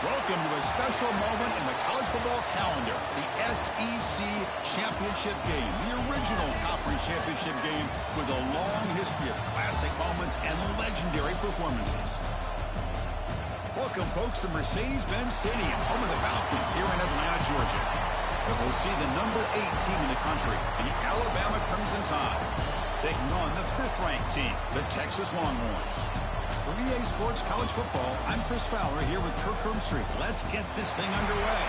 Welcome to a special moment in the college football calendar, the SEC Championship Game, the original conference championship game with a long history of classic moments and legendary performances. Welcome, folks, to Mercedes-Benz Stadium, home of the Falcons here in Atlanta, Georgia. But we'll see the number 8 team in the country, the Alabama Crimson Tide, taking on the 5th-ranked team, the Texas Longhorns. For EA Sports College Football, I'm Chris Fowler here with Kirk Hermstreet. Let's get this thing underway.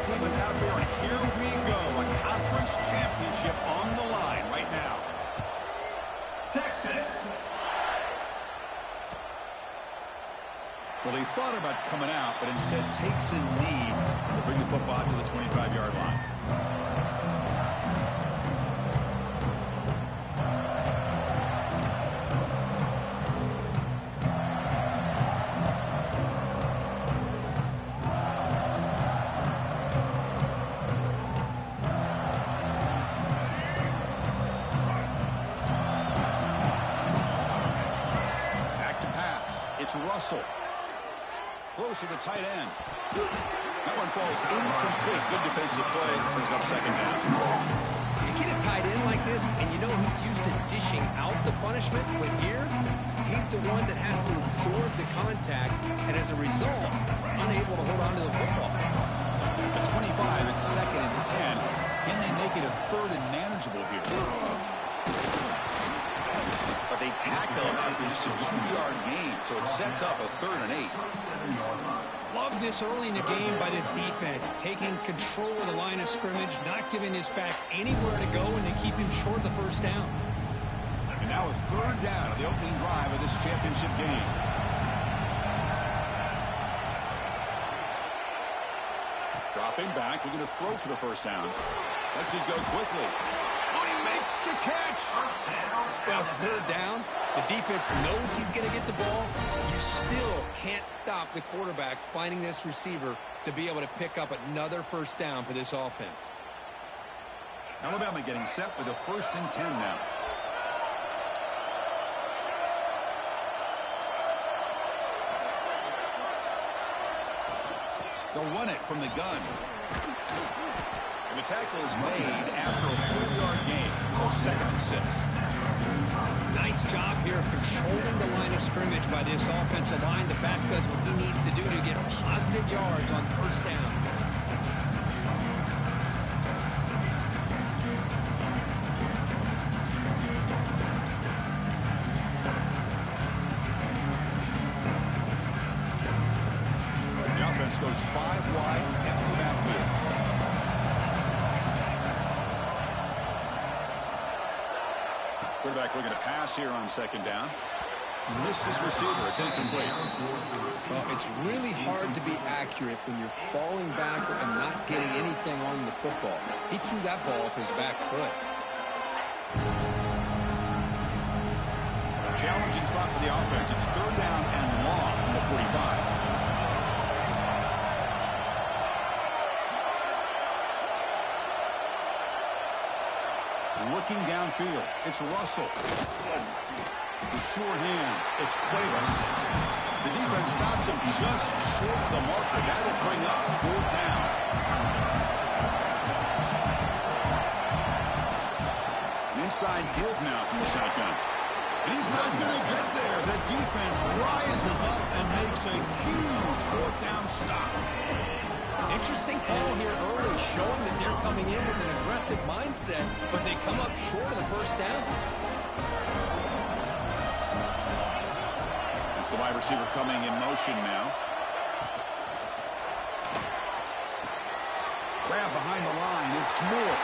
Team is out there, and here we go. A conference championship on the line right now. Texas. Well, he thought about coming out, but instead takes a knee to bring the football to the 25-yard line. It's Russell. Close to the tight end. That one falls incomplete. Good defensive play. Brings up second down. You get a tight end like this, and you know he's used to dishing out the punishment, but here, he's the one that has to absorb the contact, and as a result, he's unable to hold on to the football. At the 25, it's 2nd and 10. Can they make it a 3rd and manageable here? But they tackle him after just a 2-yard gain, so it sets up a 3rd and 8. Love this early in the game by this defense, taking control of the line of scrimmage, not giving his back anywhere to go, and they keep him short of the first down. And now a 3rd down of the opening drive of this championship game. Dropping back, looking to throw for the first down. Lets it go quickly. Oh, he makes the catch. Well, it's 3rd down. The defense knows he's going to get the ball. You still can't stop the quarterback finding this receiver to be able to pick up another first down for this offense. Alabama getting set with a 1st and 10 now. They'll run it from the gun. And the tackle is made after a 4-yard gain, so 2nd and 6. Nice job here of controlling the line of scrimmage by this offensive line. The back does what he needs to do to get positive yards on first down. The offense goes 5 wide, empty backfield. Quarterback looking to pass here on 2nd down. Missed his receiver. It's incomplete. Well, it's really hard to be accurate when you're falling back and not getting anything on the football. He threw that ball off his back foot. Challenging spot for the offense. It's 3rd down and long from the 45. Looking downfield, it's Russell. The sure hands, it's Cuevas. The defense stops him just short of the marker. That'll bring up 4th down. An inside give now from the shotgun. And he's not going to get there. The defense rises up and makes a huge 4th down stop. Interesting call here early, showing that they're coming in with an aggressive mindset, but they come up short of the first down. That's the wide receiver coming in motion now. Grab behind the line. It's Moore.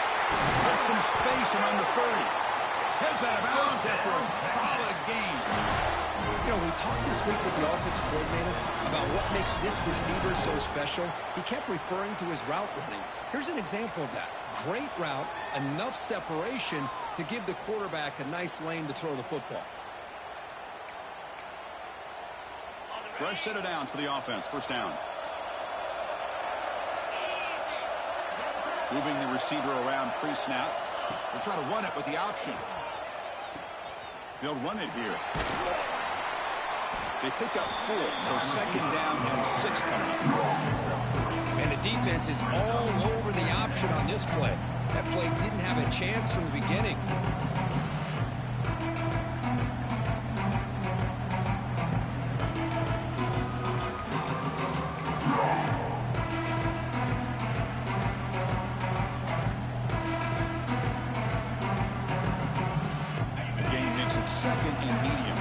There's some space around the 30. Heads out of bounds after a solid gain. You know, we talked this week with the offensive coordinator about what makes this receiver so special. He kept referring to his route running. Here's an example of that. Great route, enough separation to give the quarterback a nice lane to throw the football. Fresh set of downs for the offense. First down. Moving the receiver around pre-snap. They'll try to run it with the option. They'll run it here. They pick up 4, so second down and 6 coming up. And the defense is all over the option on this play. That play didn't have a chance from the beginning. The game makes it second and medium.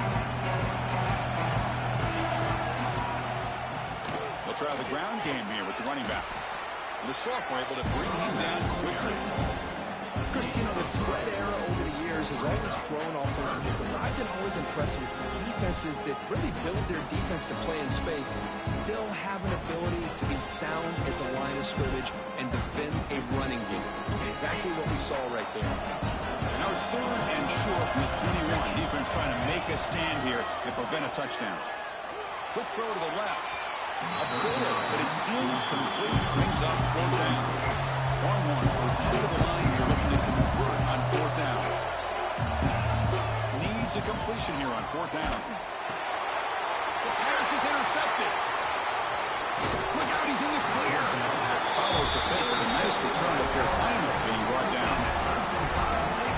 They'll try the ground game here with the running back. The sophomore able to bring him down quickly. Chris, you know, the spread era over the years has always grown offensively, but I've been always impressed with defenses that really build their defense to play in space, still have an ability to be sound at the line of scrimmage and defend a running game. It's exactly what we saw right there. Now it's third and short from the 21. Defense trying to make a stand here to prevent a touchdown. Quick throw to the left. A bullet, but it's incomplete. Brings up fourth down. Longhorns will come to the line here looking to convert on fourth down. Needs a completion here on fourth down. The pass is intercepted. Look out, he's in the clear. Follows the pick with a nice return before finally being brought down.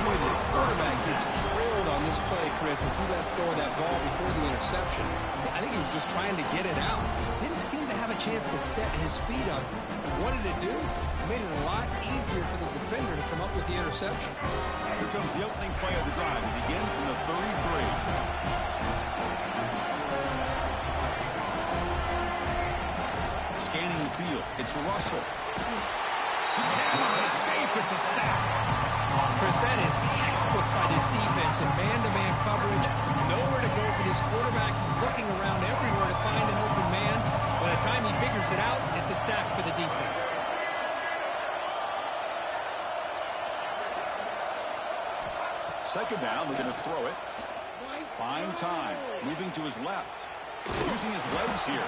Boy, the quarterback gets drilled on this play, Chris, as he lets go of that ball before the interception. I think he was just trying to get it out. Didn't seem to have a chance to set his feet up. And what did it do? It made it a lot easier for the defender to come up with the interception. Here comes the opening play of the drive. It begins from the 33. Scanning the field. It's Russell. He cannot escape. It's a sack. Chris, that is textbook by this defense in man-to-man coverage. Nowhere to go for this quarterback. He's looking around everywhere to find an open man. By the time he figures it out, it's a sack for the defense. Second down, looking to throw it. Fine time. Moving to his left. Using his legs here.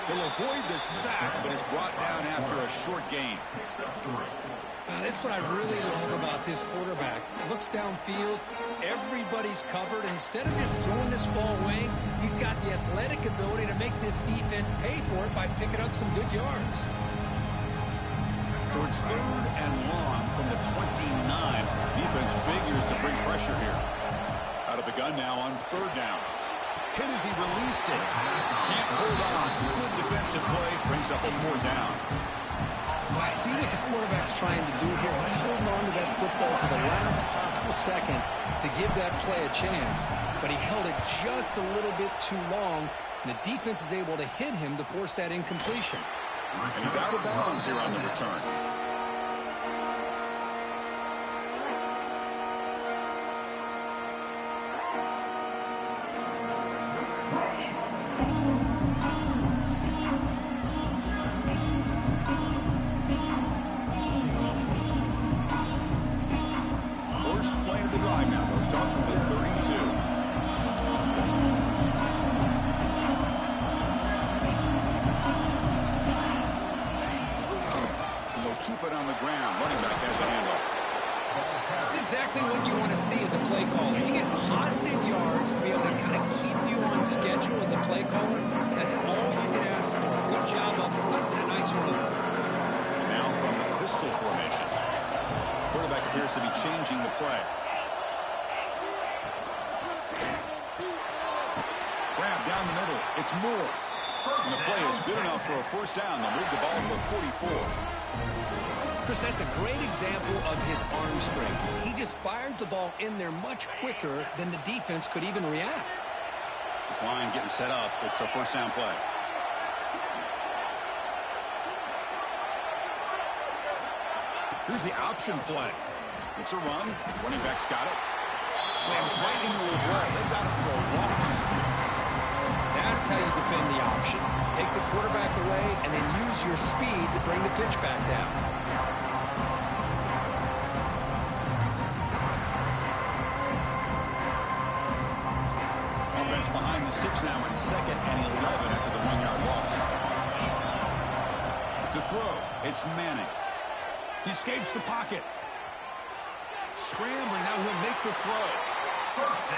He'll avoid the sack, but is brought down after a short gain. That's what I really love about this quarterback. Looks downfield, everybody's covered. Instead of just throwing this ball away, he's got the athletic ability to make this defense pay for it by picking up some good yards. So it's third and long from the 29. Defense figures to bring pressure here. Out of the gun now on third down. Hit as he released it. Can't hold on. Good defensive play. Brings up a fourth down. Well, I see what the quarterback's trying to do here. He's holding on to that football to the last possible second to give that play a chance. But he held it just a little bit too long. And the defense is able to hit him to force that incompletion. And he's out of bounds here on the return. Exactly what you want to see as a play caller. You get positive yards to be able to kind of keep you on schedule as a play caller. That's all you can ask for. Good job up front and a nice run. Now from the pistol formation. Quarterback appears to be changing the play. Grab down the middle. It's Moore. And the play is good enough for a first down. They'll move the ball to the 44. Chris, that's a great example of his arm strength. He just fired the ball in there much quicker than the defense could even react. This line getting set up. It's a first down play. Here's the option play. It's a run. Running back's got it. Slams right into a wall. They've got it for a loss. That's how you defend the option. Take the quarterback away and then use your speed to bring the pitch back down. Offense behind the 6 now in 2nd and 11 after the 1-yard loss. To throw, it's Manning. He escapes the pocket. Scrambling, now he'll make the throw.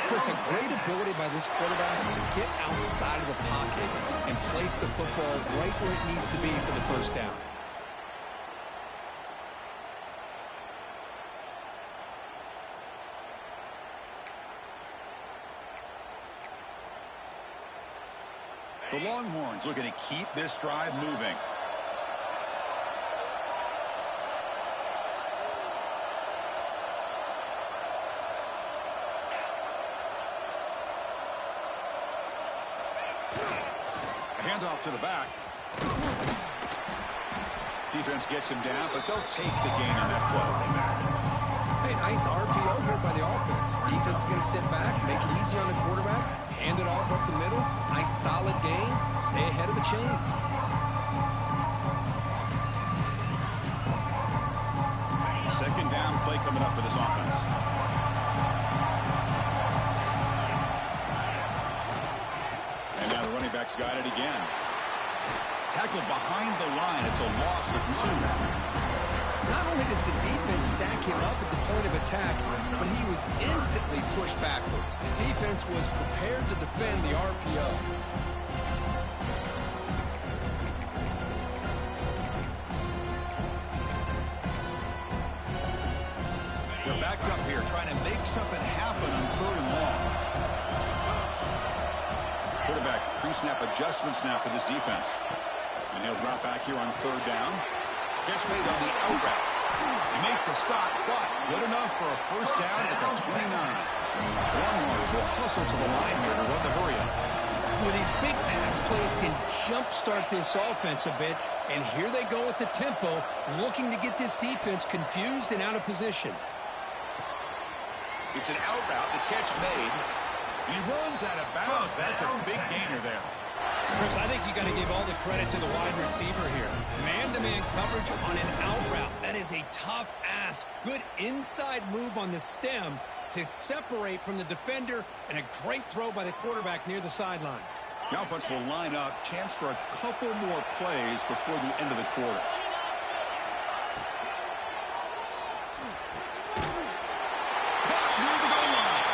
Chris, a great ability by this quarterback to get outside of the pocket and place the football right where it needs to be for the first down. The Longhorns looking to keep this drive moving. Handoff to the back. Defense gets him down, but they'll take the gain on that play. Hey, nice RPO here by the offense. Defense is going to sit back, make it easy on the quarterback, hand it off up the middle. Nice solid gain. Stay ahead of the chains. Second down play coming up for this offense. And now the running back's got it again. Tackled behind the line. It's a loss of 2. Not only does the defense stack him up at the point of attack, but he was instantly pushed backwards. The defense was prepared to defend the RPO. They're backed up here, trying to make something happen on 3rd and long. Quarterback pre-snap adjustments now for this defense. And he'll drop back here on 3rd down. Catch made on the out route. They make the stop, but good enough for a first down at the 29. Longhorns will hustle to the line here to run the hurry up. Well, these big pass plays can jumpstart this offense a bit, and here they go with the tempo, looking to get this defense confused and out of position. It's an out route, the catch made. He runs out of bounds. That's a big gainer there. Chris, I think you got to give all the credit to the wide receiver here. Man-to-man coverage on an out route. That is a tough ask. Good inside move on the stem to separate from the defender, and a great throw by the quarterback near the sideline. The offense will line up. Chance for a couple more plays before the end of the quarter. Caught near the goal line.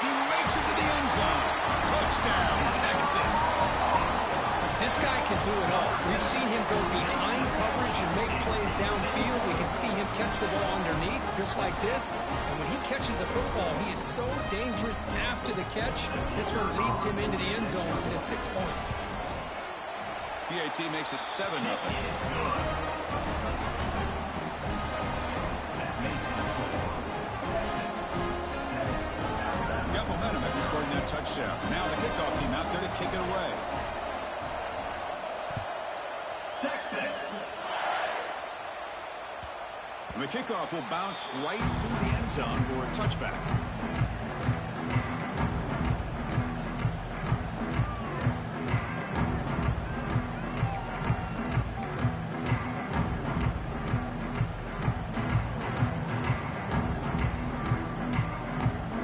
He makes it to the end zone. Touchdown, Texas. This guy can do it all. We've seen him go behind coverage and make plays downfield. We can see him catch the ball underneath, just like this. And when he catches a football, he is so dangerous after the catch. This one leads him into the end zone for the 6 points. PAT makes it 7-0. Got momentum after scoring that touchdown. Now the kickoff team out there to kick it away. And the kickoff will bounce right through the end zone for a touchback.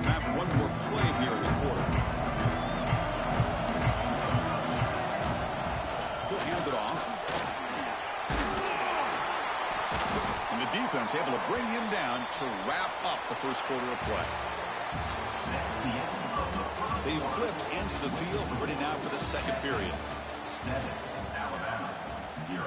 Time for one more play here in the quarter. He'll hand it off. And the defense able to bring him down to wrap up the first quarter of play. They flipped into the field, ready now for the second period. 7, Alabama, 0.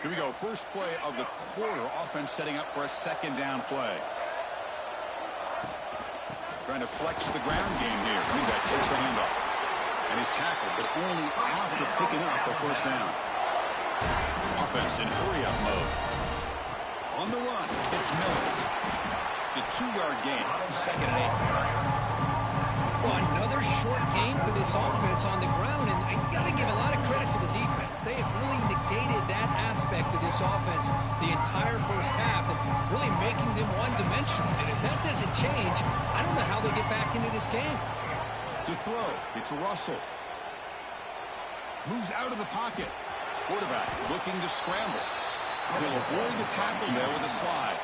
Here we go. First play of the quarter. Offense setting up for a second down play. Trying to flex the ground game here. Running back takes the handoff. And he's tackled, but only after picking up a first down. Offense in hurry-up mode. On the run, it's Miller. It's a 2-yard gain. 2nd and 8. Well, another short game for this offense on the ground, and you got to give a lot of credit to the defense. They have really negated that aspect of this offense the entire first half and really making them one-dimensional. And if that doesn't change, I don't know how they get back into this game. To throw, it's Russell. Moves out of the pocket. Quarterback looking to scramble. He'll avoid the tackle there with a slide.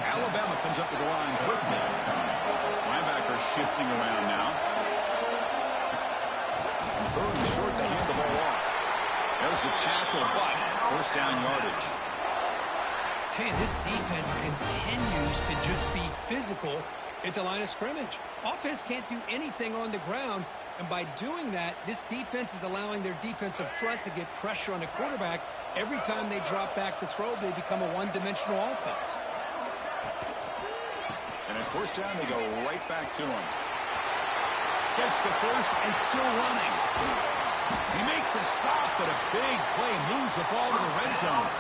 Alabama comes up to the line quickly. Linebacker shifting around now. Third and short, they hand the ball off. There's the tackle, but first down yardage. Tell you, this defense continues to just be physical at the line of scrimmage. Offense can't do anything on the ground, and by doing that, this defense is allowing their defensive front to get pressure on the quarterback. Every time they drop back to throw, they become a one-dimensional offense. And at first down, they go right back to him. Gets the first and still running. He make the stop, but a big play moves the ball to the red zone.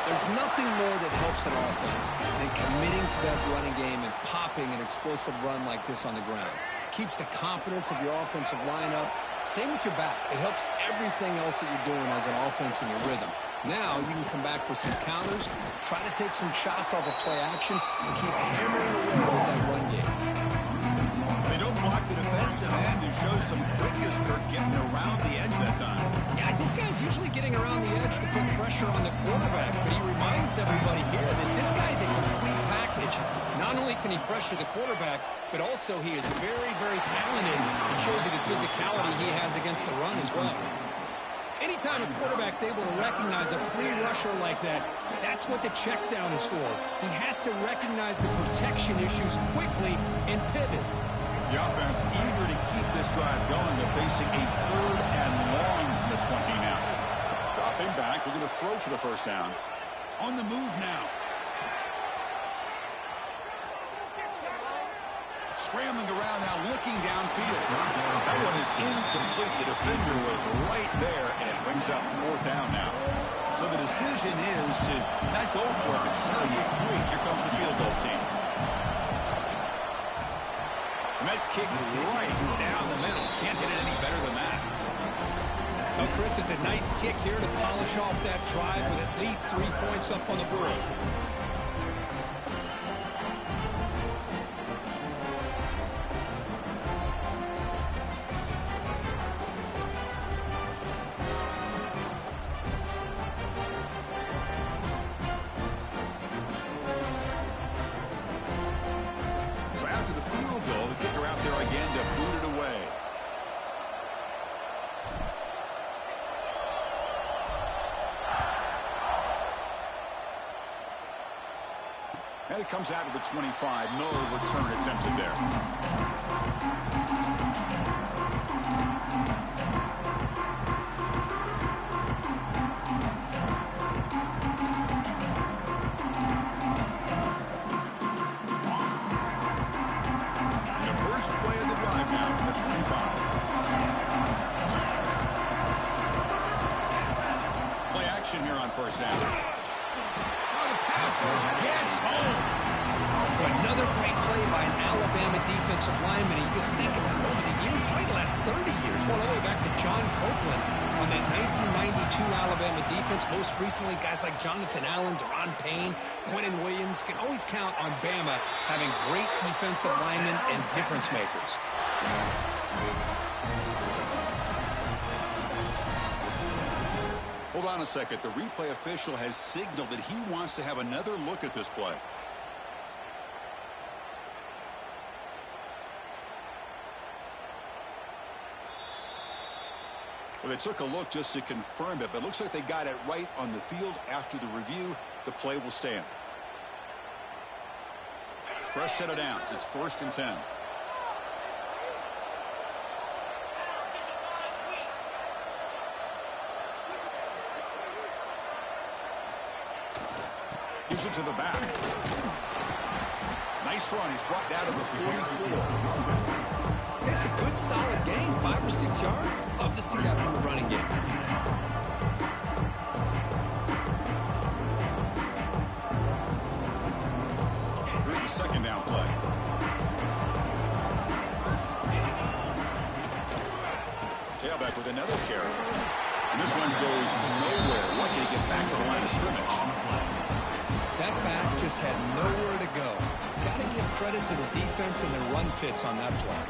There's nothing more that helps an offense than committing to that running game and popping an explosive run like this on the ground. Keeps the confidence of your offensive lineup. Same with your back. It helps everything else that you're doing as an offense in your rhythm. Now you can come back with some counters, try to take some shots off of play action, and keep hammering away with that run game. They don't block the defensive end and show some quickness, Kirk, getting around the edge that time. Yeah, this guy's usually getting around the edge to put pressure on the quarterback, but he reminds everybody here that this guy's a complete package. Not only can he pressure the quarterback, but also he is very, very talented and shows you the physicality he has against the run as well. Anytime a quarterback's able to recognize a free rusher like that, that's what the check down is for. He has to recognize the protection issues quickly and pivot. The offense eager to keep this drive going. They're facing a third and long from the 20 now. Dropping back, we're going to throw for the first down. On the move now. Scrambling around now, looking downfield. That one is incomplete. The defender was right there, and it brings up fourth down now. So the decision is to not go for it, but settle for 3. Here comes the field goal team. And that kick right down the middle. Can't hit it any better than that. Well, Chris, it's a nice kick here to polish off that drive with at least 3 points up on the board. And it comes out of the 25. No return attempted there. And the first play of the drive now from the 25. Play action here on first down. Gets home. Another great play by an Alabama defensive lineman. You just think about it over the years, probably the last 30 years, going all the way back to John Copeland on that 1992 Alabama defense. Most recently, guys like Jonathan Allen, Deron Payne, Quentin Williams. You can always count on Bama having great defensive linemen and difference makers. Hold on a second. The replay official has signaled that he wants to have another look at this play. Well, they took a look just to confirm it, but it looks like they got it right on the field. After the review, the play will stand. Fresh set of downs. It's 1st and 10. Gives it to the back. Nice run. He's brought down to the 44. It's a good, solid game. 5 or 6 yards. Love to see that from the running game. Here's the second down play. back with another carry. And this one goes nowhere. Lucky to get back to the line of scrimmage. That back just had nowhere to go. Got to give credit to the defense and their run fits on that play.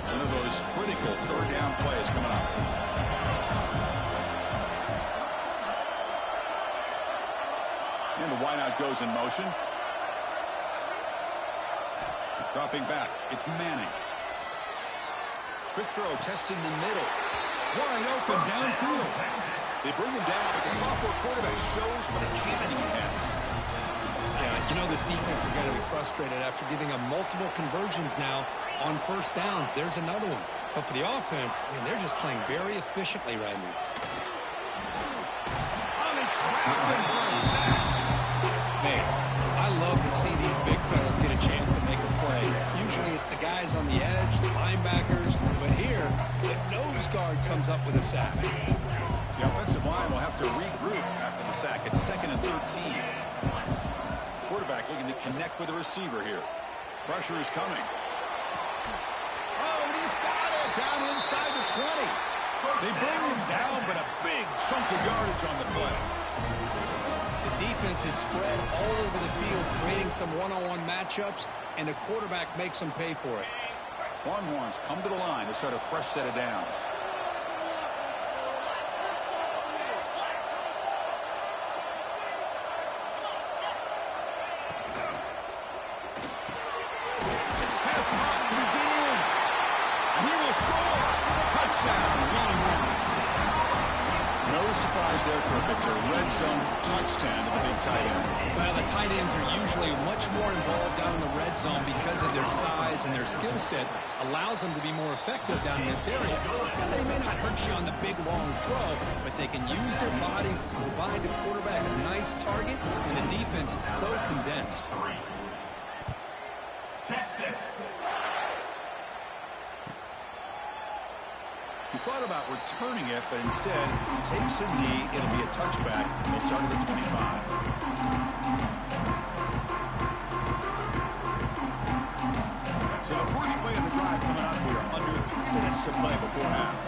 One of those critical third down plays coming up. And the wideout goes in motion. Dropping back. It's Manning. Quick throw, testing the middle. Wide open downfield. They bring him down, but the sophomore quarterback shows what a cannon he has. Yeah, you know this defense is going to be frustrated after giving up multiple conversions now on first downs. There's another one. But for the offense, man, they're just playing very efficiently right now. Traveling for a sack. Man, I love to see these big fellas get a chance to make a play. Usually it's the guys on the edge, the linebackers, but here, the nose guard comes up with a sack. The offensive line will have to regroup after the sack. It's 2nd and 13. Quarterback looking to connect with the receiver here. Pressure is coming. Oh, and he's got it down inside the 20. They bring him down, but a big chunk of yardage on the play. The defense is spread all over the field, creating some one-on-one matchups, and the quarterback makes them pay for it. Longhorns come to the line to start a fresh set of downs. Pass caught. Can he get in? And he will score. Touchdown, Longhorns. No surprise there, Kirk. It's a red zone touchdown to the big tight end. Well, the tight ends are usually much more involved down in the red zone because of their size and their skill set allows them to be more effective down in this area. Now, they may not hurt you on the big, long throw, but they can use their bodies to provide the quarterback a nice target, and the defense is so condensed. Texas. He thought about returning it, but instead takes a knee. It'll be a touchback. We'll start at the 25. So the first play of the drive coming up here. Under 3 minutes to play before half.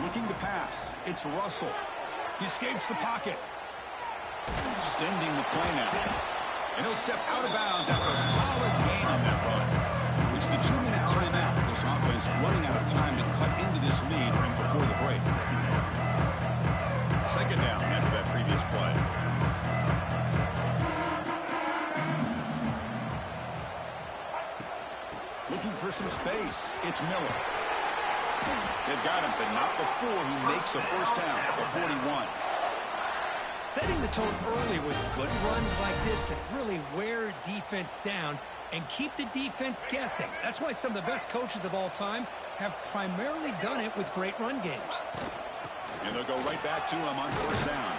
Looking to pass. It's Russell. He escapes the pocket. Extending the play now. And he'll step out of bounds after a solid gain on that run. It's the 2-minute timeout. This offense running out of time to cut into this lead right before the break. Second down after that previous play. Looking for some space. It's Miller. They've got him, but not before he makes a first down at the 41. Setting the tone early with good runs like this can really wear defense down and keep the defense guessing. That's why some of the best coaches of all time have primarily done it with great run games. And they'll go right back to him on first down.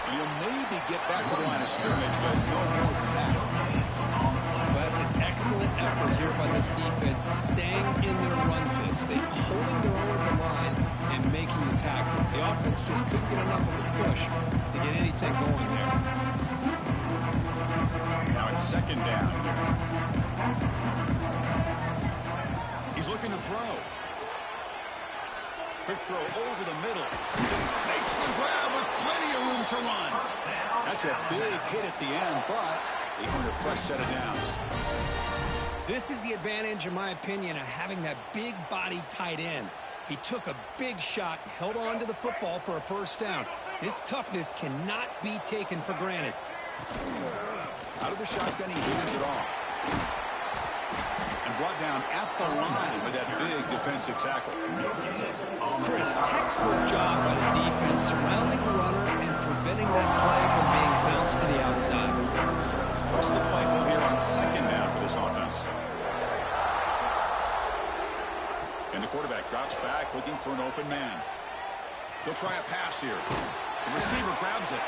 And he'll maybe get back to the line of scrimmage, but no more than that. Well, that's an excellent effort here by this defense, staying in their run fits. They holding their own at the line and making the tackle. The offense just couldn't get enough of a push to get anything going there. Now it's second down here. He's looking to throw. Quick throw over the middle. Makes the grab with plenty of room to run. That's a big hit at the end, but they earned a fresh set of downs. This is the advantage, in my opinion, of having that big body tight end. He took a big shot, held on to the football for a first down. This toughness cannot be taken for granted. Out of the shotgun, he hands it off. And brought down at the line with that big defensive tackle. Chris, textbook job by the defense, surrounding the runner and preventing that play from being bounced to the outside. Most of the play will here on second down for this offense. And the quarterback drops back, looking for an open man. He'll try a pass here. The receiver grabs it.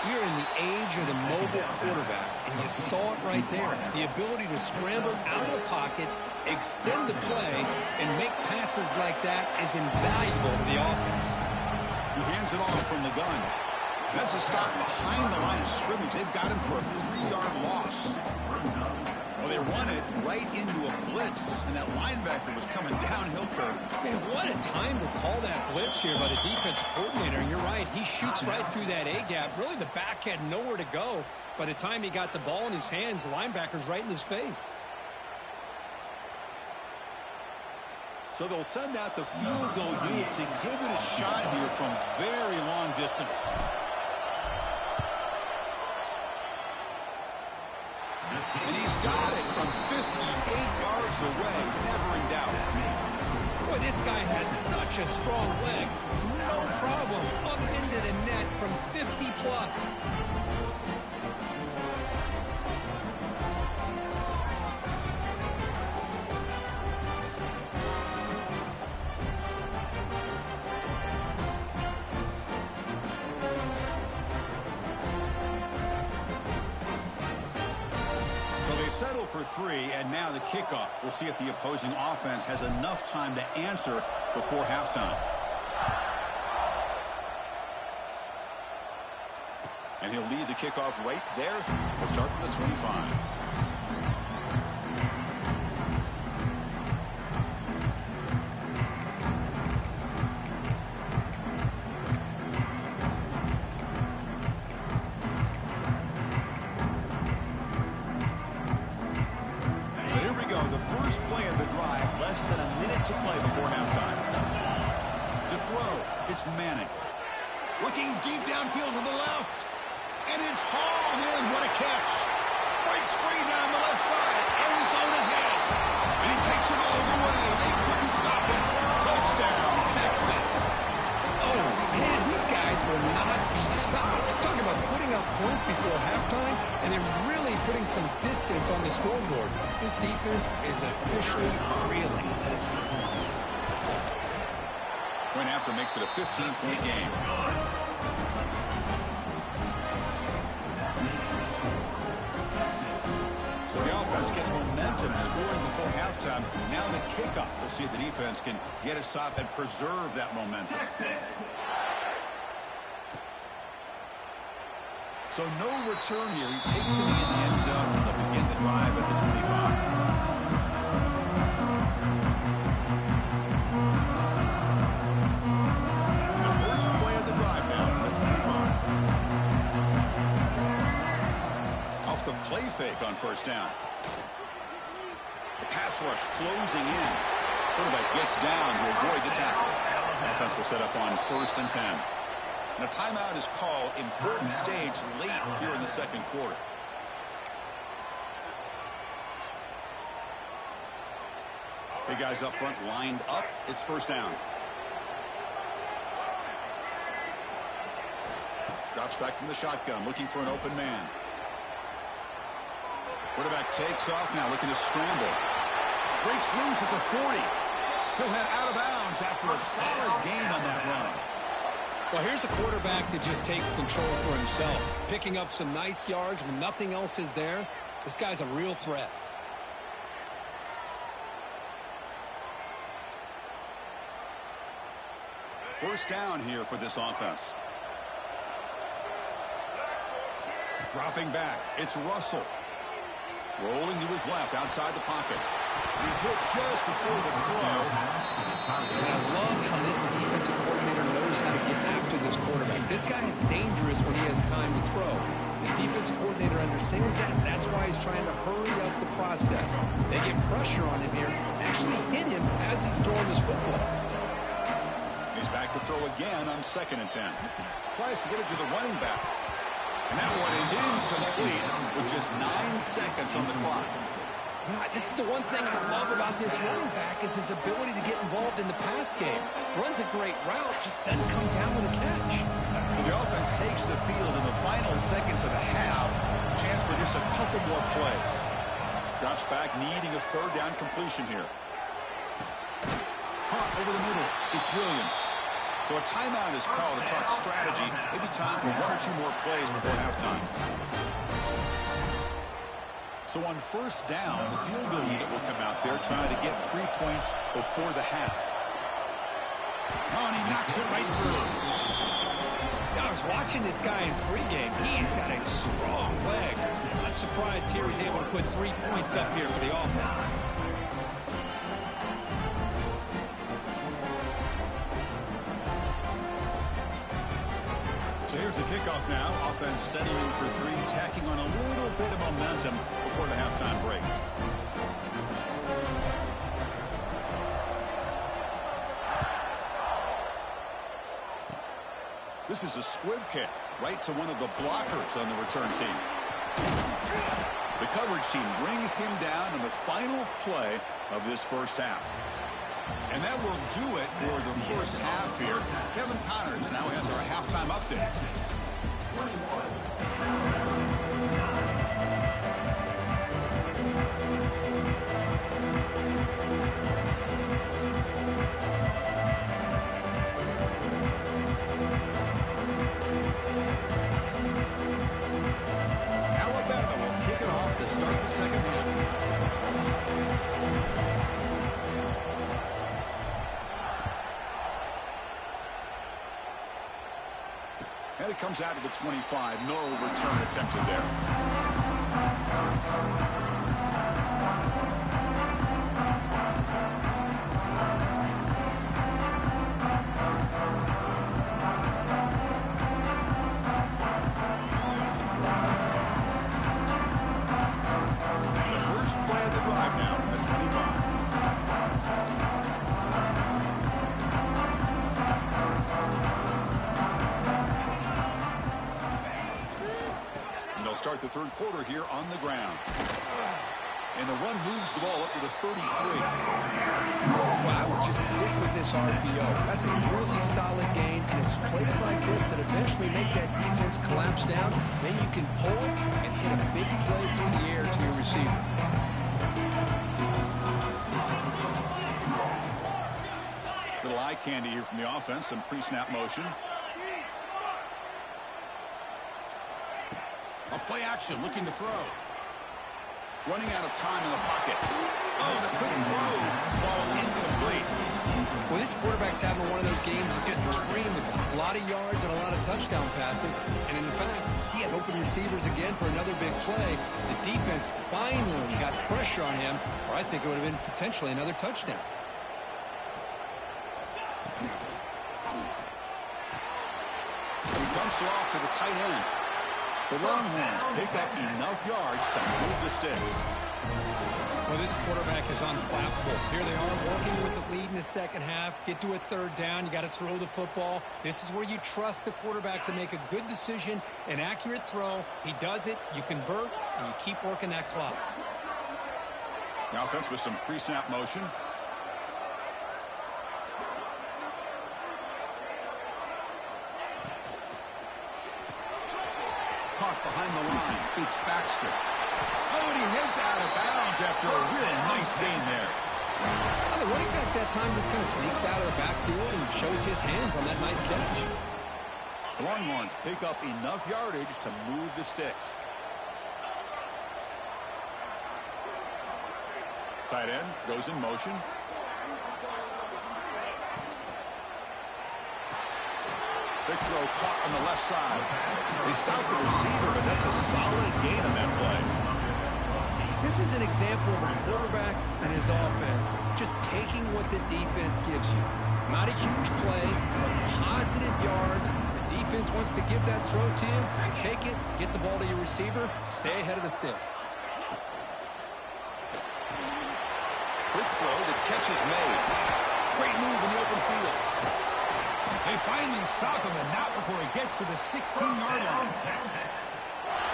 We're in the age of the mobile quarterback, and you saw it right there. The ability to scramble out of the pocket, extend the play, and make passes like that is invaluable to the offense. He hands it off from the gun. That's a stop behind the line of scrimmage. They've got him for a 3-yard loss. Well, they run it right into a blitz, and that linebacker was coming downhill curve. Man, what a time to call that blitz here by the defensive coordinator. And you're right, he shoots right through that A-gap. Really, the back had nowhere to go. By the time he got the ball in his hands, the linebacker's right in his face. So they'll send out the field goal unit to give it a shot here from very long distance. And he's got it from 58 yards away. Never in doubt. Boy, this guy has such a strong leg. No problem. Up into the net from 50 plus. Settle for 3, and now the kickoff. We'll see if the opposing offense has enough time to answer before halftime. And he'll lead the kickoff right there. He'll start from the 25. Manning looking deep downfield to the left, and it's hauled in. What a catch! Breaks free down the left side, end zone ahead, and he takes it all the way. They couldn't stop it. Touchdown, Texas! Oh man, these guys will not be stopped. Talking about putting up points before halftime, and then really putting some distance on the scoreboard. This defense is officially reeling. Point after makes it a 15-point game. So the offense gets momentum, scoring before halftime. Now the kickoff. We'll see if the defense can get a stop and preserve that momentum. So no return here. He takes it in the end zone, and they'll begin the drive at the 25. The play fake on first down. The pass rush closing in. Quarterback gets down to avoid the tackle. Offense will set up on 1st and 10. And a timeout is called. Important stage late here in the second quarter. Big guys up front lined up. It's first down. Drops back from the shotgun, looking for an open man. Quarterback takes off now, looking to scramble. Breaks loose at the 40. He'll head out of bounds after a solid gain on that run. Well, here's a quarterback that just takes control for himself. Picking up some nice yards when nothing else is there. This guy's a real threat. First down here for this offense. Dropping back, it's Russell. Rolling to his left, outside the pocket. He's hit just before the throw. And I love how this defensive coordinator knows how to get after this quarterback. This guy is dangerous when he has time to throw. The defensive coordinator understands that, and that's why he's trying to hurry up the process. They get pressure on him here, actually hit him as he's throwing this football. He's back to throw again on 2nd and 10. Tries to get it to the running back. And that one is incomplete with just 9 seconds on the clock. You know, this is the one thing I love about this running back is his ability to get involved in the pass game. Runs a great route, just doesn't come down with a catch. So the offense takes the field in the final seconds of the half. Chance for just a couple more plays. Drops back, needing a 3rd down completion here. Caught over the middle. It's Williams. So a timeout is called to talk strategy. Maybe time for 1 or 2 more plays before halftime. So on first down, the field goal unit will come out there trying to get 3 points before the half. Oh, and he knocks it right through. I was watching this guy in pregame. He's got a strong leg. Not surprised here he's able to put 3 points up here for the offense. So here's the kickoff now. Offense setting in for three, tacking on a little bit of momentum before the halftime break. This is a squib kick right to one of the blockers on the return team. The coverage team brings him down in the final play of this first half. And that will do it for the first half here. Kevin Connors now has our halftime update. Alabama will kick it off to start the second half. And it comes out to the 25. No return attempted there. The first play of the drive now from the 25. They'll start the third quarter here on the ground. And the run moves the ball up to the 33. Well, I would just stick with this RPO. That's a really solid gain, and it's plays like this that eventually make that defense collapse down. Then you can pull and hit a big play through the air to your receiver. Little eye candy here from the offense. Some pre-snap motion. A play action, looking to throw. Running out of time in the pocket. Oh, the quick throw falls incomplete. Well, this quarterback's having one of those games you just dream about. A lot of yards and a lot of touchdown passes. And in fact, he had open receivers again for another big play. The defense finally got pressure on him, or I think it would have been potentially another touchdown. He dumps it off to the tight end. The Longhorns pick up enough yards to move the sticks. Well, this quarterback is unflappable. Here they are working with the lead in the second half. Get to a third down. You got to throw the football. This is where you trust the quarterback to make a good decision, an accurate throw. He does it, you convert, and you keep working that clock. The offense with some pre-snap motion. Caught behind the line. It's Baxter. Oh, and he heads out of bounds after a really nice gain there. Well, the running back that time just kind of sneaks out of the backfield and shows his hands on that nice catch. The Longhorns pick up enough yardage to move the sticks. Tight end goes in motion. Big throw caught on the left side. They stop the receiver, but that's a solid gain on that play. This is an example of a quarterback and his offense just taking what the defense gives you. Not a huge play, but positive yards. The defense wants to give that throw to you. Take it, get the ball to your receiver, stay ahead of the sticks. Quick throw, the catch is made. Great move in the open field. They finally stop him, and not before he gets to the 16-yard line.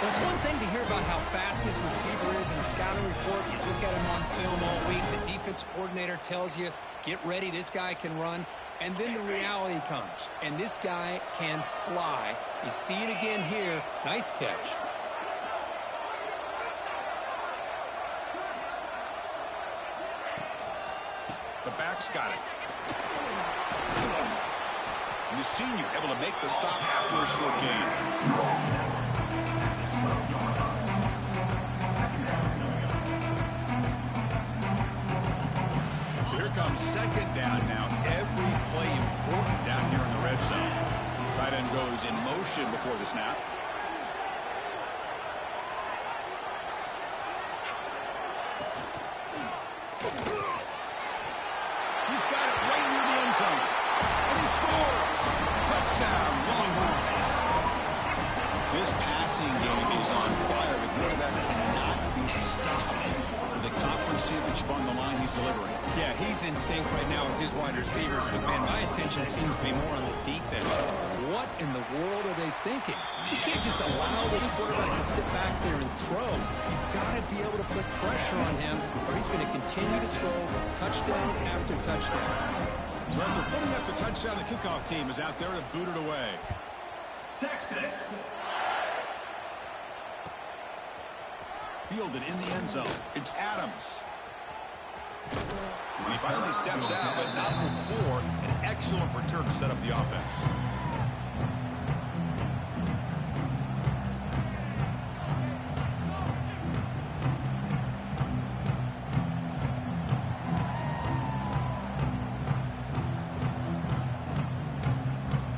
Well, it's one thing to hear about how fast this receiver is in the scouting report. You look at him on film all week. The defense coordinator tells you, get ready, this guy can run. And then the reality comes, and this guy can fly. You see it again here. Nice catch. The back's got it. And the senior able to make the stop after a short gain. So here comes second down now. Every play important down here in the red zone. Tight end goes in motion. motion before the snap. He's got it right near the end zone. And he scores. Touchdown, Longhorns. This passing game is on fire. The quarterback cannot be stopped. With the conference championship on the line, he's delivering. Yeah, he's in sync right now with his wide receivers. But, man, my attention seems to be more on the defense. What in the world are they thinking? You can't just allow this quarterback to sit back there and throw. You've got to be able to put pressure on him, or he's going to continue to throw touchdown after touchdown. So after putting up the touchdown, the kickoff team is out there to boot it away. Texas. Fielded in the end zone. It's Adams. And he finally steps out, but not before an excellent return to set up the offense.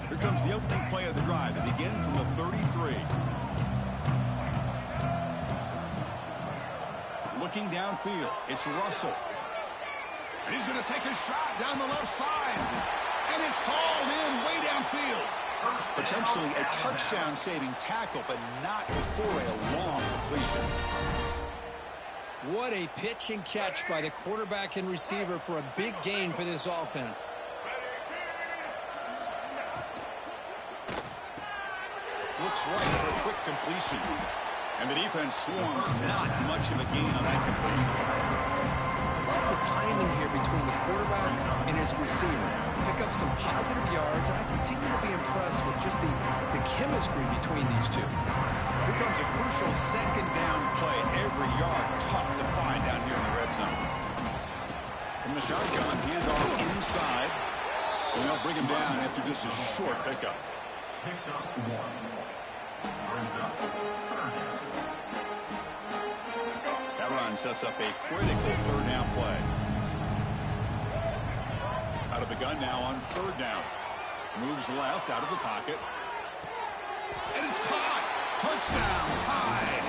Here comes the opening play of the drive. They begin from the 33. Looking downfield, it's Russell. And he's going to take a shot down the left side. And it's hauled in way downfield. Potentially a touchdown-saving tackle, but not before a long completion. What a pitch and catch by the quarterback and receiver for a big gain for this offense. Looks right for a quick completion. And the defense swarms not much of a gain on that completion. Love the timing here between the quarterback and his receiver. Pick up some positive yards, and I continue to be impressed with just the chemistry between these two. Here comes a crucial second down play. Every yard tough to find down here in the red zone. From the shotgun, handoff inside. And they'll bring him down after just a short pickup. Picks up one. Brings up third down. That run sets up a critical third down play. Out of the gun now on third down. Moves left out of the pocket. And it's caught. Touchdown, tied.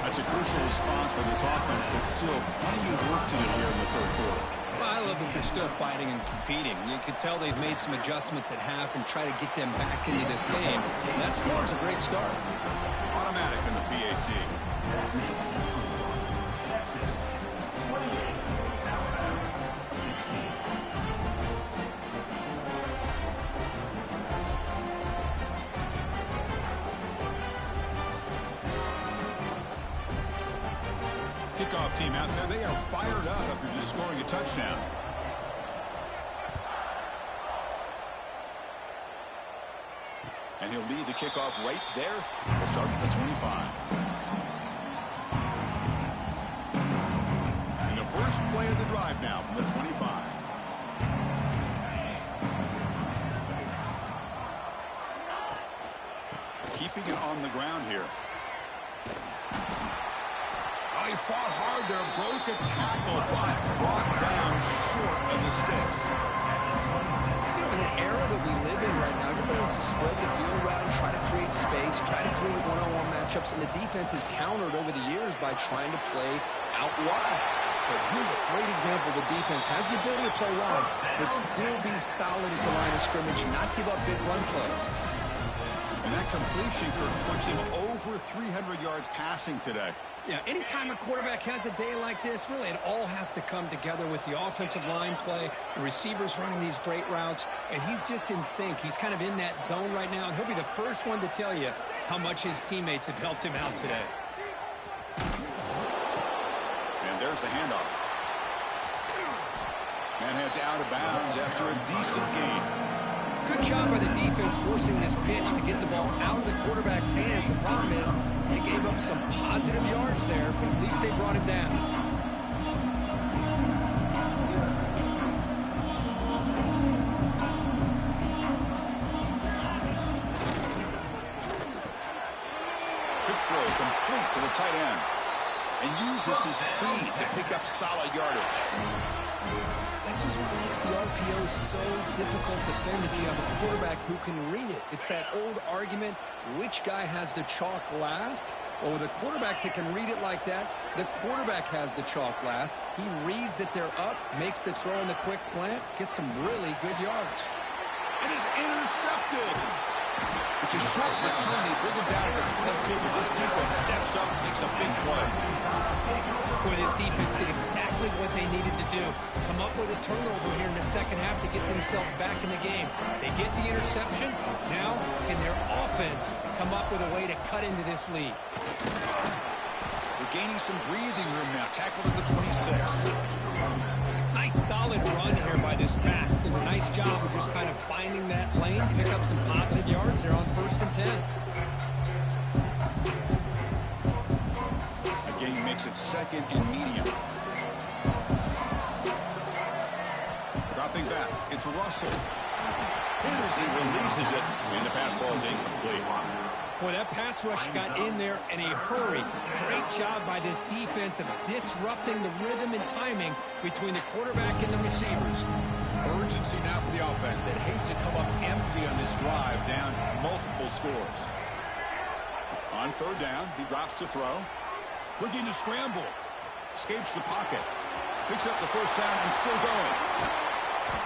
That's a crucial response for this offense, but still plenty of work to do here in the third quarter. Well, I love that they're still fighting and competing. You can tell they've made some adjustments at half and try to get them back into this game. And that score is a great start. Automatic in the PAT. Texas 28. Alabama 16. Kickoff team out there, they are fired up after just scoring a touchdown. And he'll lead the kickoff right there. We'll start at the 25. And the first play of the drive now from the 25. Keeping it on the ground here. Oh, he fought hard there, broke a tackle, but brought down short of the sticks. You know, in an era that we live in right now, everybody wants to spread the field around, try to create space, try to create one-on-one matchups, and the defense is countered over the years by trying to play out wide. But here's a great example. The defense has the ability to play wide, but still be solid at the line of scrimmage and not give up big run plays. And that completion, Kirk, puts him over 300 yards passing today. Yeah, anytime a quarterback has a day like this, really it all has to come together with the offensive line play, the receivers running these great routes, and he's just in sync. He's kind of in that zone right now, and he'll be the first one to tell you how much his teammates have helped him out today. And there's the handoff. Man heads out of bounds after a decent gain. Good job by the defense forcing this pitch to get the ball out of the quarterback's hands. The problem is they gave up some positive yards there, but at least they brought it down. Quick throw complete to the tight end. And uses his speed to pick up solid yardage. This is what makes the RPO so difficult to defend if you have a quarterback who can read it. It's that old argument, which guy has the chalk last? Well, with a quarterback that can read it like that, the quarterback has the chalk last. He reads that they're up, makes the throw in the quick slant, gets some really good yards. It is intercepted. It's a short return. They bring him down at the 22, but this defense steps up and makes a big play. Boy, this defense did exactly what they needed to do. Come up with a turnover here in the second half to get themselves back in the game. They get the interception. Now, can their offense come up with a way to cut into this lead? We're gaining some breathing room now. Tackled at the 26. Nice solid run here by this back. Did a nice job of just kind of finding that lane, pick up some positive yards there on 1st and 10. Again, makes it 2nd and medium. Dropping back, it's Russell. Hit as he releases it, and the pass ball is incomplete. Boy, that pass rush got in there in a hurry. Great job by this defense of disrupting the rhythm and timing between the quarterback and the receivers. Urgency now for the offense. They'd hate to come up empty on this drive, down multiple scores. On 3rd down, he drops to throw. Looking to scramble. Escapes the pocket. Picks up the 1st down and still going.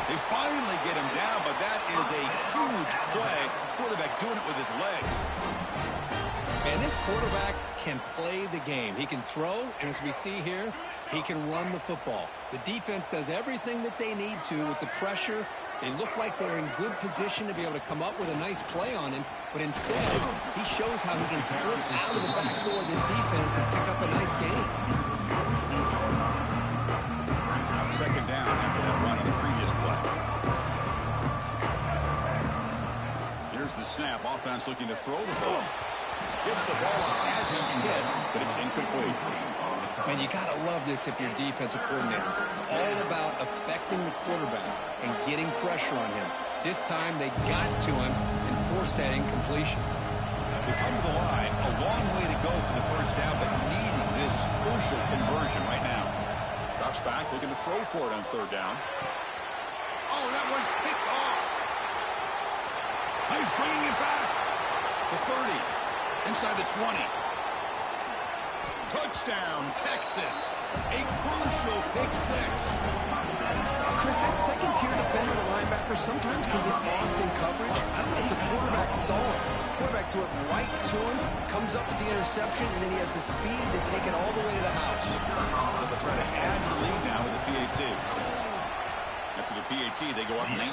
They finally get him down, but that is a huge play. Quarterback doing it with his legs. And this quarterback can play the game. He can throw, and as we see here, he can run the football. The defense does everything that they need to with the pressure. They look like they're in good position to be able to come up with a nice play on him, but instead, he shows how he can slip out of the back door of this defense and pick up a nice gain. 2nd down after that run on the previous play. Here's the snap. Offense looking to throw the ball. Gets the ball off as intended, but it's incomplete. Man, you got to love this if you're a defensive coordinator. It's all about affecting the quarterback and getting pressure on him. This time, they got to him and forced that incompletion. They come to the line. A long way to go for the 1st down, but needing this crucial conversion right now. Drops back, looking to throw for it on 3rd down. Oh, that one's picked off. He's bringing it back. The 30. Inside the 20. Touchdown, Texas. A crucial pick 6. Chris, that second-tier defender, the linebacker, sometimes can get lost in coverage. I don't know if the quarterback saw it. The quarterback threw it right to him, comes up with the interception, and then he has the speed to take it all the way to the house. They'll try to add to the lead now with the PAT. After the PAT, they go up 19.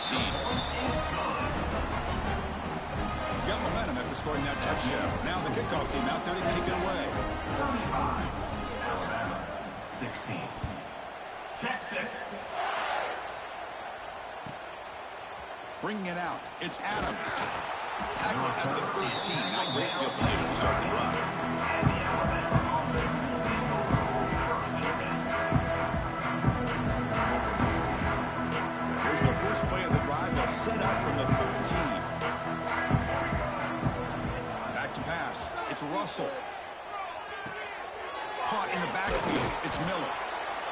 Got momentum after scoring that touchdown. Now the kickoff team out there to kick it away. 35, Alabama, 16. Texas. Bringing it out. It's Adams. Tackle at the 13. Now great field position to start the drive. Here's the first play of the drive. They'll set up from the 13. Back to pass. It's Russell. Caught in the backfield. It's Miller.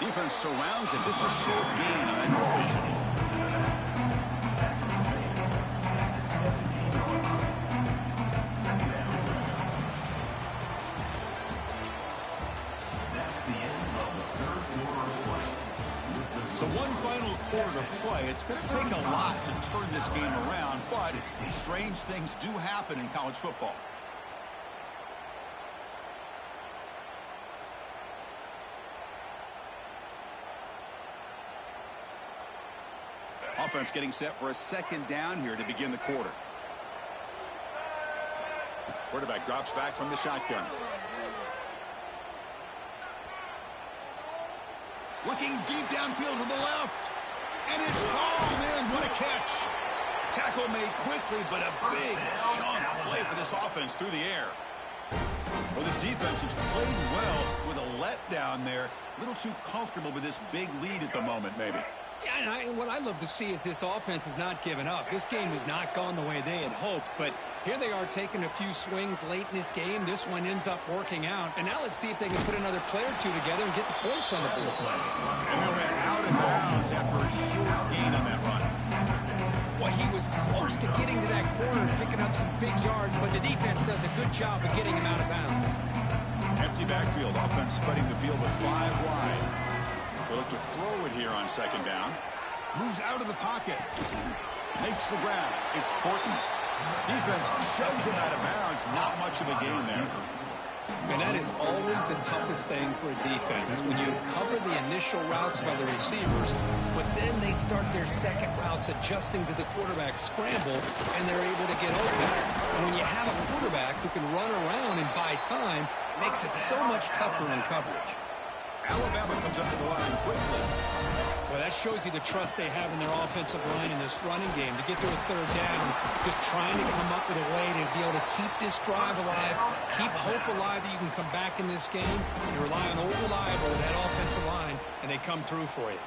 Defense surrounds him. Just a short gain on that completion. So one final quarter to play. It's going to take a lot to turn this game around, but strange things do happen in college football. Offense getting set for a 2nd down here to begin the quarter. Quarterback drops back from the shotgun. Looking deep downfield to the left. And it's hauled in. What a catch. Tackle made quickly, but a big chunk play for this offense through the air. Well, this defense has played well with a letdown there. A little too comfortable with this big lead at the moment, maybe. Yeah, and what I love to see is this offense has not given up. This game has not gone the way they had hoped, but here they are taking a few swings late in this game. This one ends up working out, and now let's see if they can put another play or two together and get the points on the board. And we went out of of bounds after a short gain on that run. Well, he was close to getting to that corner and picking up some big yards, but the defense does a good job of getting him out of bounds. Empty backfield. Offense spreading the field with 5 wide. They'll look to throw it here on 2nd down. Moves out of the pocket. Makes the grab. It's Horton. Defense shoves him out of bounds. Not much of a gain there. And that is always the toughest thing for a defense, when you cover the initial routes by the receivers, but then they start their second routes adjusting to the quarterback's scramble, and they're able to get open. And when you have a quarterback who can run around and buy time, it makes it so much tougher in coverage. Alabama comes up to the line quickly. Well, that shows you the trust they have in their offensive line in this running game. To get to a 3rd down, just trying to come up with a way to be able to keep this drive alive, keep hope alive that you can come back in this game. You rely on old reliable, that offensive line, and they come through for you.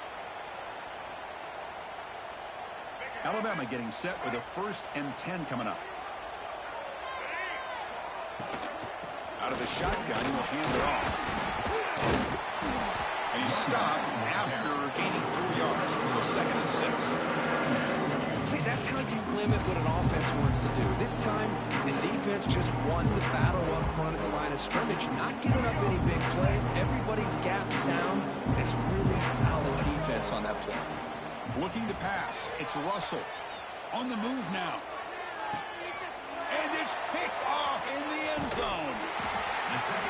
Alabama getting set with a 1st and 10 coming up. Out of the shotgun, he'll hand it off. And he's stopped after gaining 4 yards. So 2nd and 6. See, that's how you limit what an offense wants to do. This time, the defense just won the battle up front at the line of scrimmage, not giving up any big plays. Everybody's gap sound. It's really solid defense on that play. Looking to pass. It's Russell. On the move now. And it's picked off in the end zone.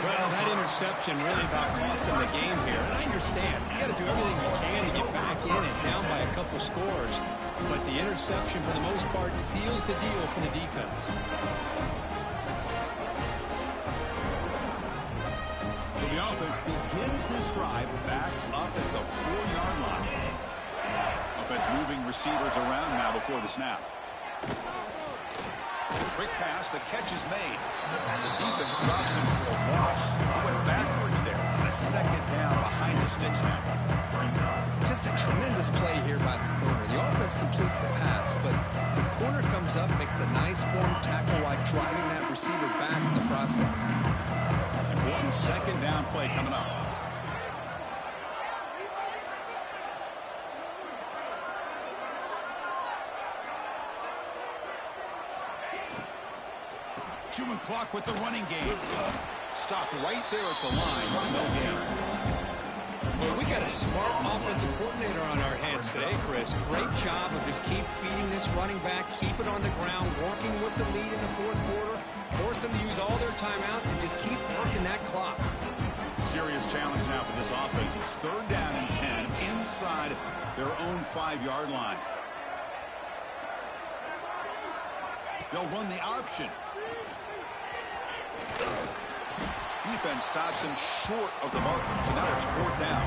Well, that interception really about cost him the game here. And I understand. You got to do everything you can to get back in and down by a couple scores. But the interception, for the most part, seals the deal for the defense. So the offense begins this drive backed up at the 4-yard line. Offense moving receivers around now before the snap. Quick pass, the catch is made. The defense drops him for a loss. Went backwards there. A 2nd down behind the sticks now. Just a tremendous play here by the corner. The offense completes the pass, but the corner comes up, makes a nice form tackle while driving that receiver back in the process. And 1 2nd down play coming up. Chewing clock with the running game. Stop right there at the line. No gain. Well, we got a smart offensive coordinator on our hands today, Chris. Great job of just keep feeding this running back, keep it on the ground, working with the lead in the 4th quarter, force them to use all their timeouts, and just keep working that clock. Serious challenge now for this offense. It's 3rd down and 10 inside their own 5-yard line. They'll run the option. Defense stops him short of the mark, so now it's 4th down.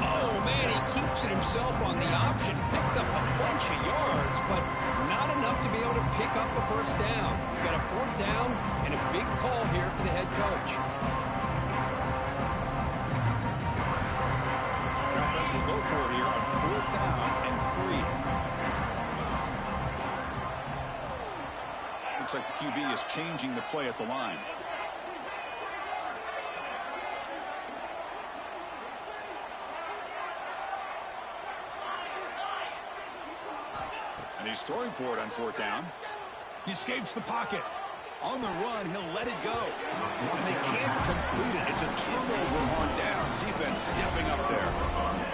Oh, man, he keeps it himself on the option, picks up a bunch of yards, but not enough to be able to pick up a 1st down. We've got a 4th down and a big call here for the head coach. The offense will go for it here on 4th down and 3. Looks like the QB is changing the play at the line. And he's throwing for it on 4th down. He escapes the pocket. On the run, he'll let it go. And they can't complete it. It's a turnover on downs. Defense stepping up there.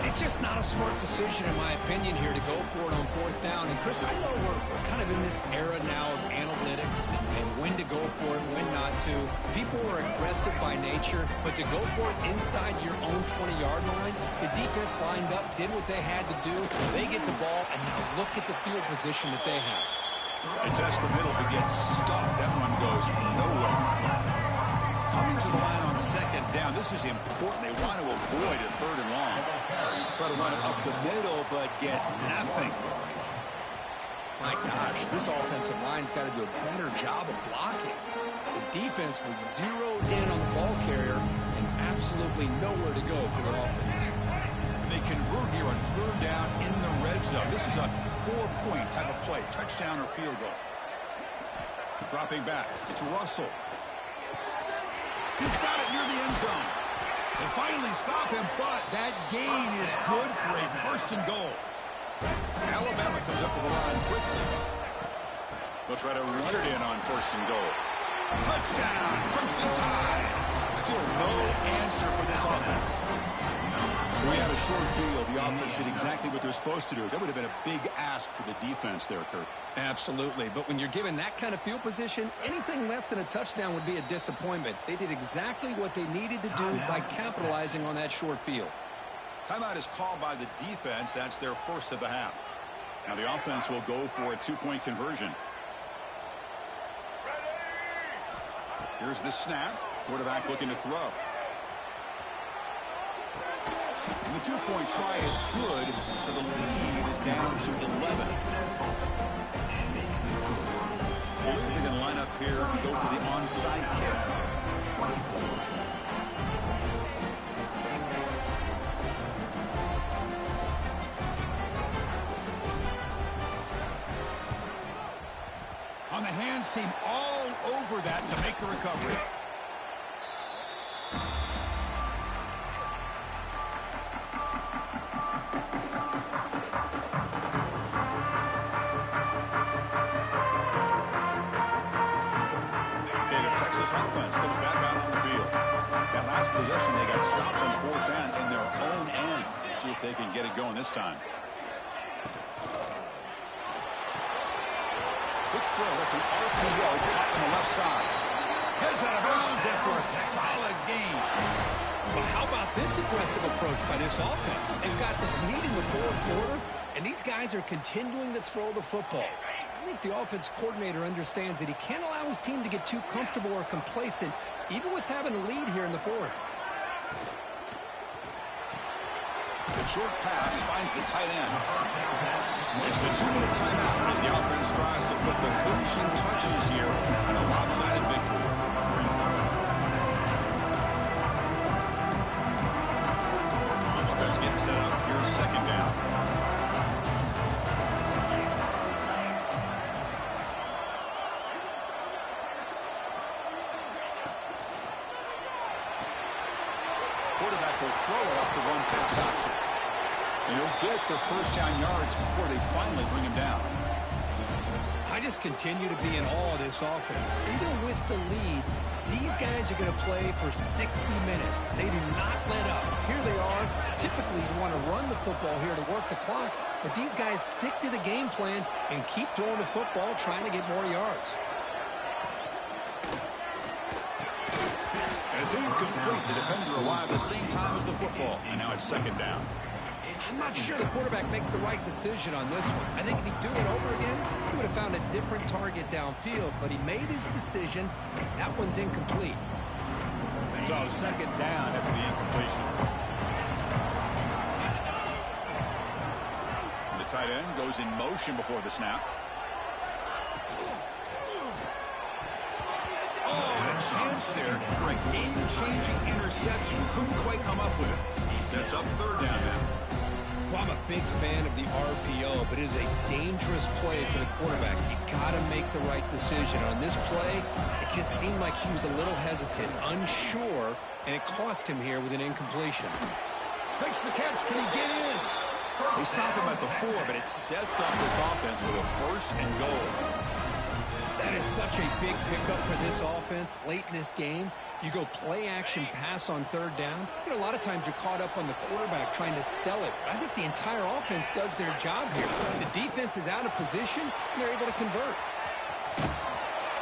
It's just not a smart decision, in my opinion, here to go for it on 4th down. And, Chris, I know we're kind of in this era now of analytics and when to go for it, when not to. People are aggressive by nature, but to go for it inside your own 20-yard line, the defense lined up, did what they had to do. They get the ball, and now look at the field position that they have. They test the middle to get stuffed. That one goes nowhere. Coming to the line on 2nd down. This is important. They want to avoid a 3rd and long. Try to run it up the middle, but get nothing. My gosh, this offensive line's got to do a better job of blocking. The defense was zeroed in on the ball carrier and absolutely nowhere to go for their offense. And they convert here on 3rd down in the red zone. This is a 4-point type of play, touchdown or field goal. Dropping back, it's Russell. He's got it near the end zone. They finally stop him, but that gain is good for a first and goal. Alabama comes up to the line quickly. They'll try to run it in on first and goal. Touchdown, Crimson Tide. Still no answer for this offense. We had a short field. The offense did exactly what they're supposed to do. That would have been a big ask for the defense there, Kurt. Absolutely. But when you're given that kind of field position, anything less than a touchdown would be a disappointment. They did exactly what they needed to do by capitalizing on that short field. Timeout is called by the defense. That's their first of the half. Now the offense will go for a two-point conversion. Here's the snap. Quarterback looking to throw. And the two-point try is good, so the lead is down to 11. I believe they're going to line up here and go for the onside kick. On the hands team all over that to make the recovery. Offense comes back out on the field. That last possession, they got stopped on fourth down in their own end. Let's see if they can get it going this time. Quick throw. That's an RPO caught on the left side. Heads out of bounds after a solid gain. Well, how about this aggressive approach by this offense? They've got the lead in the fourth quarter, and these guys are continuing to throw the football. I think the offense coordinator understands that he can't allow his team to get too comfortable or complacent, even with having a lead here in the fourth. The short pass finds the tight end. It's the 2-minute timeout as the offense tries to put the finishing touches here on a lopsided victory. Offense getting set up. Here's second down. Quarterback will throw it off the run pass option. And he'll get the first down yards before they finally bring him down. I just continue to be in awe of this offense. Even with the lead, these guys are going to play for 60 minutes. They do not let up. Here they are. Typically, you want to run the football here to work the clock, but these guys stick to the game plan and keep throwing the football, trying to get more yards. And it's incomplete. The defender arrived at the same time as the football, and now it's second down. I'm not sure the quarterback makes the right decision on this one. I think if he'd do it over again, he would have found a different target downfield, but he made his decision. That one's incomplete. So second down after the incompletion. And the tight end goes in motion before the snap. Oh, and a chance there for a game-changing interception. Couldn't quite come up with it. Sets up third down now. Well, I'm a big fan of the RPO, but it is a dangerous play for the quarterback. You got to make the right decision. On this play, it just seemed like he was a little hesitant, unsure, and it cost him here with an incompletion. Makes the catch. Can he get in? They stop him at the 4, but it sets up this offense with a first and goal. That is such a big pickup for this offense late in this game. You go play action pass on third down. You know, a lot of times you're caught up on the quarterback trying to sell it. I think the entire offense does their job here. The defense is out of position, and they're able to convert.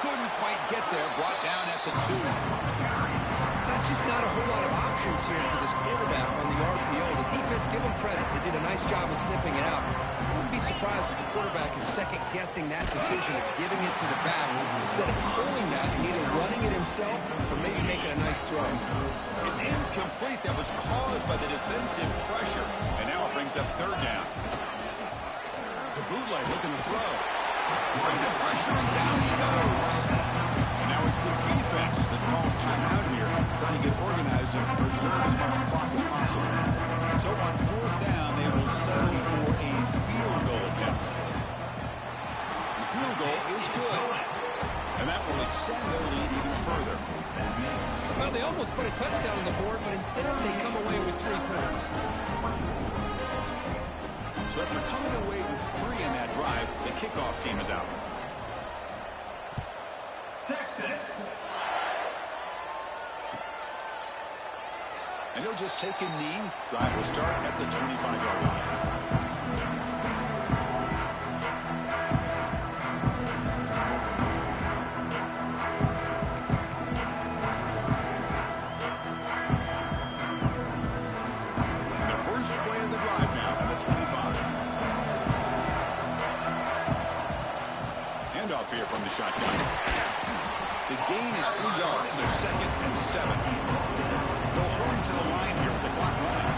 Couldn't quite get there. Brought down at the 2. That's just not a whole lot of options here for this quarterback on the RPO. The defense, give them credit. They did a nice job of sniffing it out. I wouldn't be surprised if the quarterback is second-guessing that decision of giving it to the back instead of pulling that and either running it himself or maybe making a nice throw. It's incomplete. That was caused by the defensive pressure. And now it brings up third down. To Bootleg looking to throw. Bring the pressure and down he goes. And now it's the defense that calls timeout here, trying to get organized and preserve as much clock as possible. So on fourth down, they will settle for a field goal attempt. The field goal is good, and that will extend their lead even further. Well, they almost put a touchdown on the board, but instead they come away with 3 points. So after coming away with 3 in that drive, the kickoff team is out. Texas. And he'll just take a knee. Drive will start at the 25-yard line. Here from the shotgun. The gain is 3 yards, so 2nd and 7. They'll hurry to the line here with the clock running.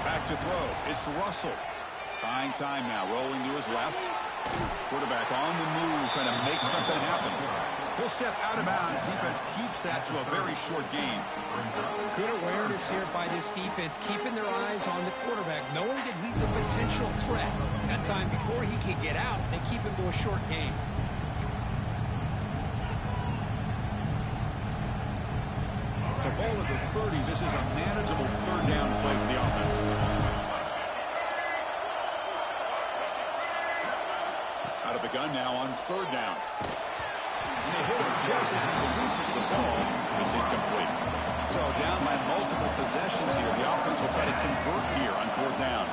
Back to throw. It's Russell. Buying time now, rolling to his left. Quarterback on the move, trying to make something happen. He'll step out of bounds. Defense keeps that to a very short gain. Good awareness here by this defense, keeping their eyes on the quarterback, knowing that he's a potential threat. That time before he can get out, they keep him to a short gain. So ball at the 30. This is a manageable 3rd down play for the offense. Out of the gun now on 3rd down. And they hit him just as he releases the ball. It's incomplete. So down by multiple possessions here. The offense will try to convert here on 4th down.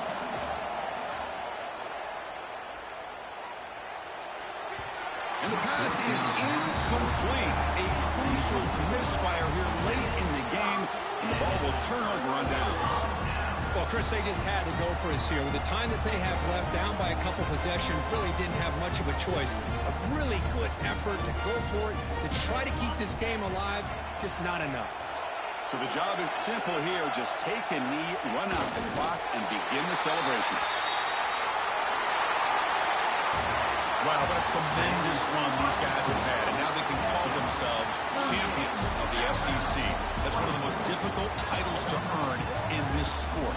And the pass is incomplete. A crucial misfire here late in the game. And the ball will turn over on downs. Well, Chris, they just had to go for us here. With the time that they have left, down by a couple possessions, really didn't have much of a choice. A really good effort to go for it, to try to keep this game alive, just not enough. So the job is simple here. Just take a knee, run out the clock, and begin the celebration. Wow, what a tremendous run these guys have had. And now they can call themselves champions of the SEC. That's one of the most difficult titles to earn in this sport.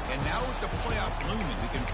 And now with the playoff looming, we can